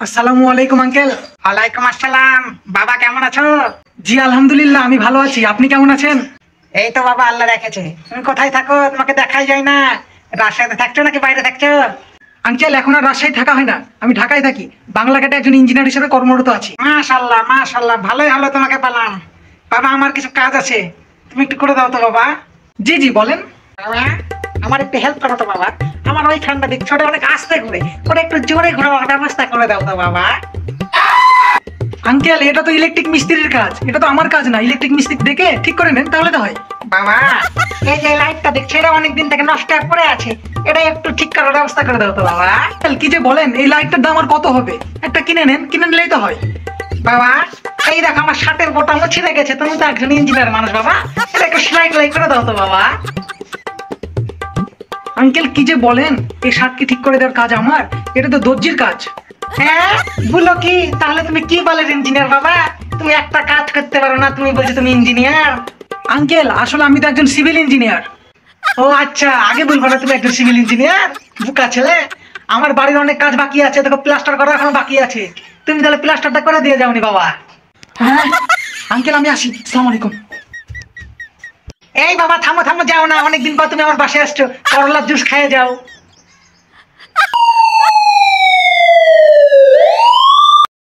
আসসালামু আলাইকুম আঙ্কেল। ওয়ালাইকুম আসসালাম। বাবা কেমন আছো? জি আলহামদুলিল্লাহ, আমি ভালো আছি। আপনি কেমন আছেন? এই তো বাবা, আল্লাহ রেখেছে। তুমি কোথায় থাকো? তোমাকে দেখাই যায় না। রাজশাহীতে থাকছো নাকি বাইরে থাকছো? আঙ্কেল, এখন আর রাজশাহী থাকা হয় না, আমি ঢাকায় থাকি। বাংলাঘাটে একজন ইঞ্জিনিয়ার হিসেবে কর্মরত আছি। মাশাল্লাহ মাশাল্লাহ, ভালোই হলো তোমাকে পেলাম। বাবা, আমার কিছু কাজ আছে, তুমি একটু করে দাও তো বাবা। জি জি বলেন। বাবা, আমার একটু হেল্প করো তো বাবা। আমার ওই ঠান্ডা দিক ছোট অনেক আস্তে ঘুরে, ওটা একটু জোরে ঘোরার ব্যবস্থা করে দাও তো বাবা। আঙ্কেল, এটা তো ইলেকট্রিক মিস্ত্রির কাজ, এটা তো আমার কাজ না। ইলেকট্রিক মিস্ত্রি ডেকে ঠিক করে নেন, তাহলে তো হয়। বাবা, এই যে লাইটটা দেখছো, এটা অনেকদিন থেকে নষ্ট হয়ে পড়ে আছে, এটা একটু ঠিক করার ব্যবস্থা করে দাও তো বাবা। আঙ্কেল, কি যে বলেন, এই লাইটটার দাম আর কত হবে? একটা কিনে নেন, কিনে নিলেই তো হয়। বাবা, এই দেখো আমার শার্টের বোতামও ছিঁড়ে গেছে, তুমি তো একজন ইঞ্জিনিয়ার মানুষ বাবা, এটা একটু সেলাই টেলাই করে দাও তো বাবা। আঙ্কেল, কি যে বলেন, এই শার্ট কি ঠিক করে দেওয়ার কাজ আমার? এটা তো দর্জির কাজ। হ্যাঁ, বলো কি? তাহলে তুমি কি বলেন ইঞ্জিনিয়ার বাবা? তুমি একটা কাজ করতে পারো না, তুমি বলছো তুমি ইঞ্জিনিয়ার? আঙ্কেল, আসলে আমি তো একজন সিভিল ইঞ্জিনিয়ার। ও আচ্ছা, আগে বলবো না তুমি একজন সিভিল ইঞ্জিনিয়ার? বুকা ছেলে। আমার বাড়ির অনেক কাজ বাকি আছে, দেখো প্লাস্টার করা এখনো বাকি আছে, তুমি তাহলে প্লাস্টারটা করে দিয়ে যাওনি বাবা। হ্যাঁ আঙ্কেল, আমি আসি। আসসালামু আলাইকুম। এই বাবা, থামো থামো, যাও না, অনেকদিন পর তুমি আমার বাসায় আসছো, করলার জুস খেয়ে যাও।